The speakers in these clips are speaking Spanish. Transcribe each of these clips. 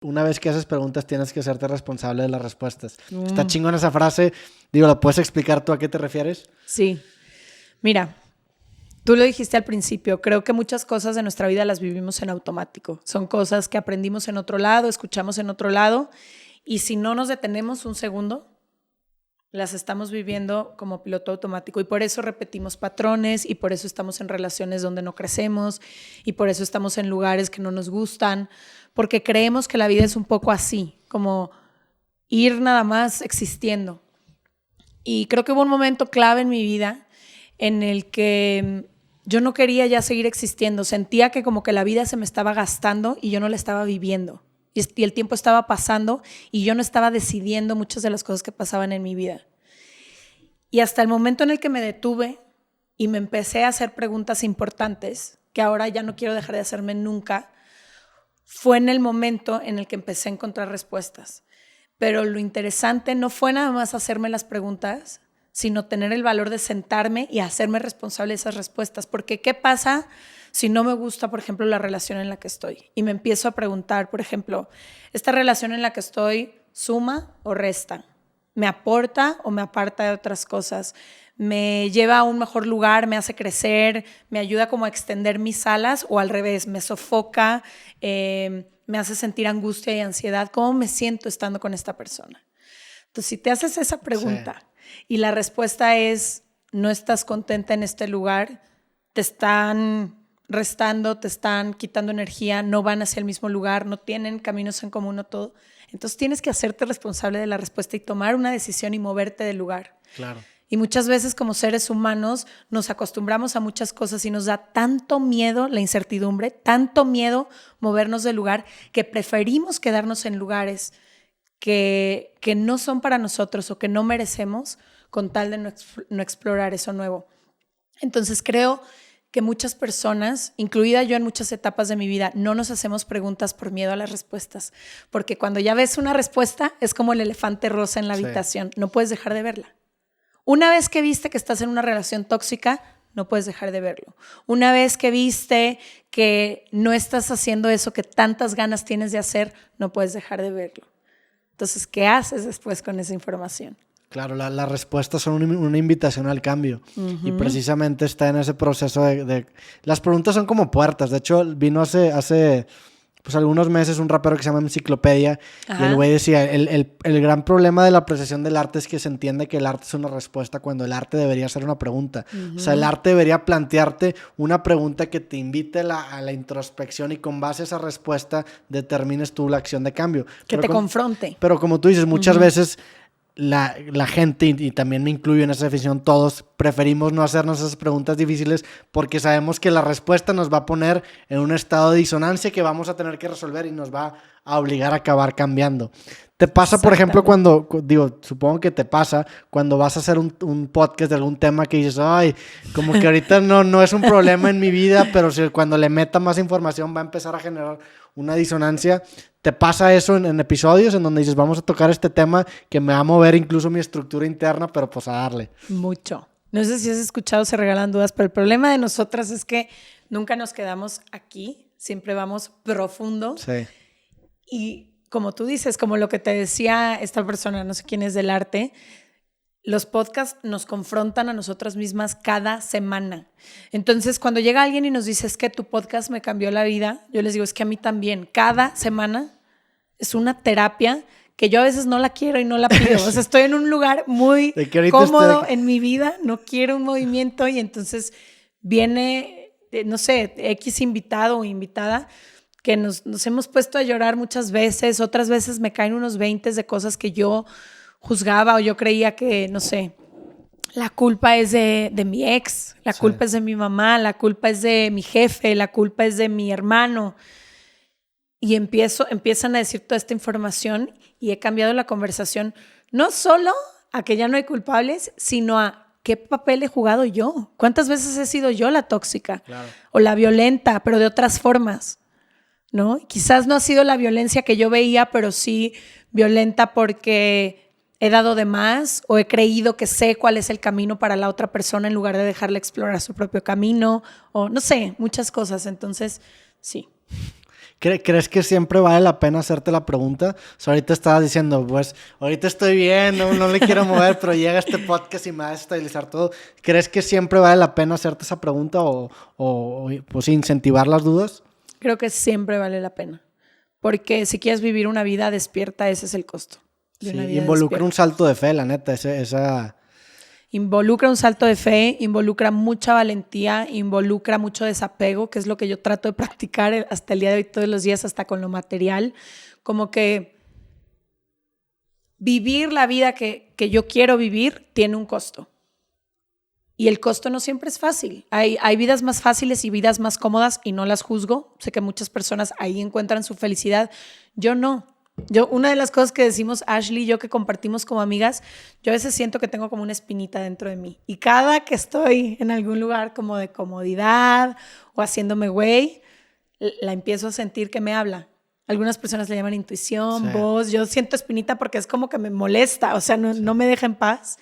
una vez que haces preguntas tienes que hacerte responsable de las respuestas. Está chingona esa frase. Digo, ¿la puedes explicar tú a qué te refieres? Sí. Mira, tú lo dijiste al principio. Creo que muchas cosas de nuestra vida las vivimos en automático. Son cosas que aprendimos en otro lado, escuchamos en otro lado. Y si no nos detenemos un segundo, las estamos viviendo como piloto automático y por eso repetimos patrones y por eso estamos en relaciones donde no crecemos y por eso estamos en lugares que no nos gustan, porque creemos que la vida es un poco así, como ir nada más existiendo. Y creo que hubo un momento clave en mi vida en el que yo no quería ya seguir existiendo, sentía que como que la vida se me estaba gastando y yo no la estaba viviendo. Y el tiempo estaba pasando y yo no estaba decidiendo muchas de las cosas que pasaban en mi vida. Y hasta el momento en el que me detuve y me empecé a hacer preguntas importantes, que ahora ya no quiero dejar de hacerme nunca, fue en el momento en el que empecé a encontrar respuestas. Pero lo interesante no fue nada más hacerme las preguntas, sino tener el valor de sentarme y hacerme responsable de esas respuestas. Porque ¿qué pasa si no me gusta, por ejemplo, la relación en la que estoy? Y me empiezo a preguntar, por ejemplo, ¿esta relación en la que estoy suma o resta? ¿Me aporta o me aparta de otras cosas? ¿Me lleva a un mejor lugar? ¿Me hace crecer? ¿Me ayuda como a extender mis alas? ¿O al revés, me sofoca? ¿Me hace sentir angustia y ansiedad? ¿Cómo me siento estando con esta persona? Entonces, si te haces esa pregunta y la respuesta es no estás contenta en este lugar, te están restando, te están quitando energía, no van hacia el mismo lugar, no tienen caminos en común o todo. Entonces tienes que hacerte responsable de la respuesta y tomar una decisión y moverte del lugar. Claro. Y muchas veces como seres humanos nos acostumbramos a muchas cosas y nos da tanto miedo la incertidumbre, tanto miedo movernos del lugar, que preferimos quedarnos en lugares que no son para nosotros o que no merecemos con tal de no explorar eso nuevo. Entonces creo que muchas personas, incluida yo en muchas etapas de mi vida, no nos hacemos preguntas por miedo a las respuestas, porque cuando ya ves una respuesta es como el elefante rosa en la habitación, no puedes dejar de verla. Una vez que viste que estás en una relación tóxica, no puedes dejar de verlo. Una vez que viste que no estás haciendo eso que tantas ganas tienes de hacer, no puedes dejar de verlo. Entonces, ¿qué haces después con esa información? Claro, las respuestas son una invitación al cambio. Y precisamente está en ese proceso de... Las preguntas son como puertas. De hecho, vino hace pues algunos meses un rapero que se llama Enciclopedia. Ajá. Y el güey decía, el gran problema de la apreciación del arte es que se entiende que el arte es una respuesta cuando el arte debería ser una pregunta. O sea, el arte debería plantearte una pregunta que te invite a la introspección y con base a esa respuesta determines tú la acción de cambio. Que te confronte. Pero como tú dices, muchas veces... La gente, y también me incluyo en esa definición, todos preferimos no hacernos esas preguntas difíciles porque sabemos que la respuesta nos va a poner en un estado de disonancia que vamos a tener que resolver y nos va a obligar a acabar cambiando. ¿Te pasa, por ejemplo, supongo que te pasa cuando vas a hacer un podcast de algún tema que dices, ay, como que ahorita no es un problema en mi vida, pero cuando le meta más información va a empezar a generar una disonancia? ¿Te pasa eso en episodios en donde dices, vamos a tocar este tema que me va a mover incluso mi estructura interna, pero pues a darle? Mucho. No sé si has escuchado Se Regalan Dudas, pero el problema de nosotras es que nunca nos quedamos aquí, siempre vamos profundo. Sí. Y como tú dices, como lo que te decía esta persona, no sé quién es del arte, los podcasts nos confrontan a nosotras mismas cada semana. Entonces, cuando llega alguien y nos dice, es que tu podcast me cambió la vida, yo les digo, es que a mí también. Cada semana es una terapia que yo a veces no la quiero y no la pido. O sea, estoy en un lugar muy cómodo en mi vida, no quiero un movimiento y entonces viene, no sé, X invitado o invitada que nos hemos puesto a llorar muchas veces, otras veces me caen unos 20 de cosas que yo juzgaba o yo creía que, no sé, la culpa es de mi ex, la culpa es de mi mamá, la culpa es de mi jefe, la culpa es de mi hermano. Y empiezan a decir toda esta información y he cambiado la conversación no solo a que ya no hay culpables, sino a qué papel he jugado yo. ¿Cuántas veces he sido yo la tóxica? Claro. O la violenta, pero de otras formas, ¿no? Quizás no ha sido la violencia que yo veía, pero sí violenta porque he dado de más o he creído que sé cuál es el camino para la otra persona en lugar de dejarle explorar su propio camino o no sé, muchas cosas. Entonces, sí. ¿Crees que siempre vale la pena hacerte la pregunta? O sea, ahorita estabas diciendo, pues, ahorita estoy bien, no le quiero mover, pero llega este podcast y me va a estabilizar todo. ¿Crees que siempre vale la pena hacerte esa pregunta o pues, incentivar las dudas? Creo que siempre vale la pena. Porque si quieres vivir una vida despierta, ese es el costo. De una vida involucra despierta. un salto de fe, la neta, esa... Involucra un salto de fe, involucra mucha valentía, involucra mucho desapego, que es lo que yo trato de practicar hasta el día de hoy, todos los días, hasta con lo material. Como que vivir la vida que yo quiero vivir tiene un costo. Y el costo no siempre es fácil. Hay vidas más fáciles y vidas más cómodas y no las juzgo. Sé que muchas personas ahí encuentran su felicidad. Yo no. Una de las cosas que decimos Ashley y yo que compartimos como amigas, yo a veces siento que tengo como una espinita dentro de mí. Y cada que estoy en algún lugar como de comodidad o haciéndome güey, la empiezo a sentir que me habla. Algunas personas le llaman intuición, voz. Yo siento espinita porque es como que me molesta, o sea, no me deja en paz.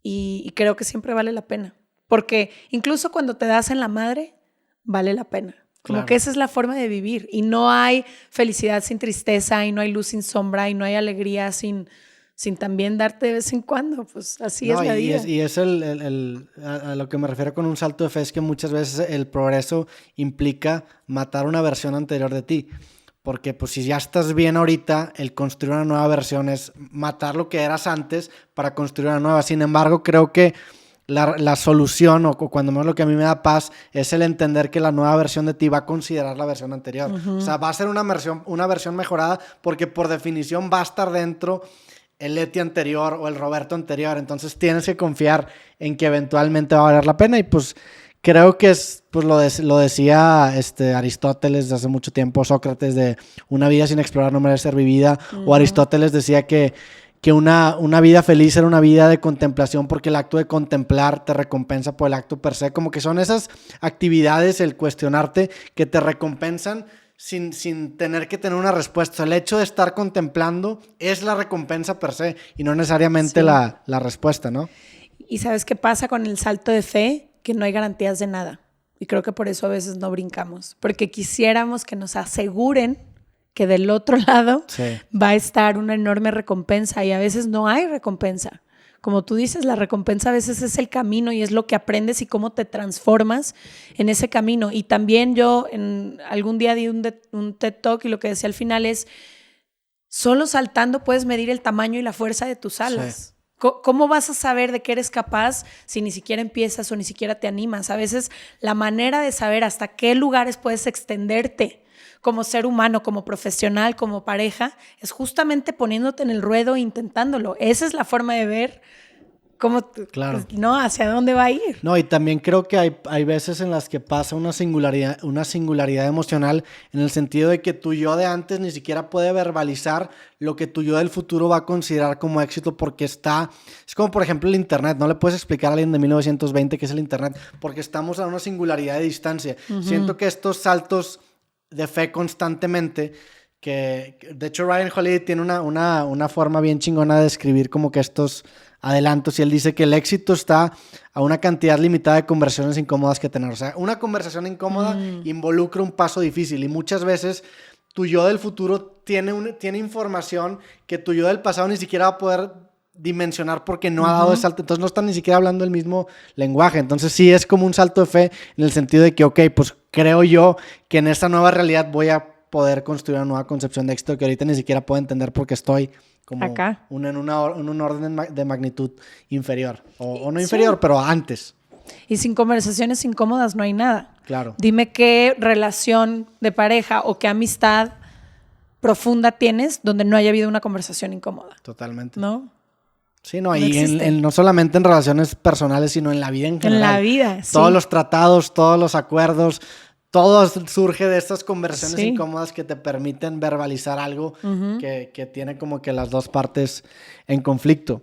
Y creo que siempre vale la pena. Porque incluso cuando te das en la madre, vale la pena. Como que esa es la forma de vivir. Y no hay felicidad sin tristeza, y no hay luz sin sombra, y no hay alegría sin también darte de vez en cuando. Pues así es la vida. Y es a lo que me refiero con un salto de fe es que muchas veces el progreso implica matar una versión anterior de ti. Porque pues si ya estás bien ahorita, el construir una nueva versión es matar lo que eras antes para construir una nueva. Sin embargo, creo que la solución, o cuando menos lo que a mí me da paz, es el entender que la nueva versión de ti va a considerar la versión anterior. O sea, va a ser una versión mejorada porque por definición va a estar dentro el Leti anterior o el Roberto anterior. Entonces tienes que confiar en que eventualmente va a valer la pena y pues creo que es, pues lo decía Aristóteles hace mucho tiempo, Sócrates, de una vida sin explorar no merece ser vivida, o Aristóteles decía que una vida feliz era una vida de contemplación porque el acto de contemplar te recompensa por el acto per se. Como que son esas actividades, el cuestionarte, que te recompensan sin tener que tener una respuesta. O sea, el hecho de estar contemplando es la recompensa per se y no necesariamente la respuesta, ¿no? ¿Y sabes qué pasa con el salto de fe? Que no hay garantías de nada. Y creo que por eso a veces no brincamos. Porque quisiéramos que nos aseguren que del otro lado va a estar una enorme recompensa y a veces no hay recompensa. Como tú dices, la recompensa a veces es el camino y es lo que aprendes y cómo te transformas en ese camino. Y también yo algún día di un TED Talk y lo que decía al final es, solo saltando puedes medir el tamaño y la fuerza de tus alas. Sí. ¿Cómo vas a saber de qué eres capaz si ni siquiera empiezas o ni siquiera te animas? A veces la manera de saber hasta qué lugares puedes extenderte como ser humano, como profesional, como pareja, es justamente poniéndote en el ruedo e intentándolo. Esa es la forma de ver cómo, ¿no? Hacia dónde va a ir. No, y también creo que hay veces en las que pasa una singularidad emocional en el sentido de que tu yo de antes ni siquiera puede verbalizar lo que tu yo del futuro va a considerar como éxito porque es como por ejemplo el internet. No le puedes explicar a alguien de 1920 qué es el internet porque estamos a una singularidad de distancia. Siento que estos saltos de fe constantemente, que de hecho Ryan Holiday tiene una forma bien chingona de escribir como que estos adelantos y él dice que el éxito está a una cantidad limitada de conversaciones incómodas que tener. O sea, una conversación incómoda involucra un paso difícil y muchas veces tu yo del futuro tiene información que tu yo del pasado ni siquiera va a poder dimensionar porque no ha dado ese salto, entonces no están ni siquiera hablando el mismo lenguaje. Entonces sí es como un salto de fe en el sentido de que ok, pues creo yo que en esta nueva realidad voy a poder construir una nueva concepción de éxito que ahorita ni siquiera puedo entender porque estoy como acá en un orden de magnitud inferior o no inferior, pero antes. Y sin conversaciones incómodas no hay nada. Claro. Dime qué relación de pareja o qué amistad profunda tienes donde no haya habido una conversación incómoda. Totalmente. ¿No? Sí, no, y no solamente en relaciones personales, sino en la vida en general. En la vida, sí. Todos los tratados, todos los acuerdos, todo surge de estas conversaciones incómodas que te permiten verbalizar algo que tiene como que las dos partes en conflicto.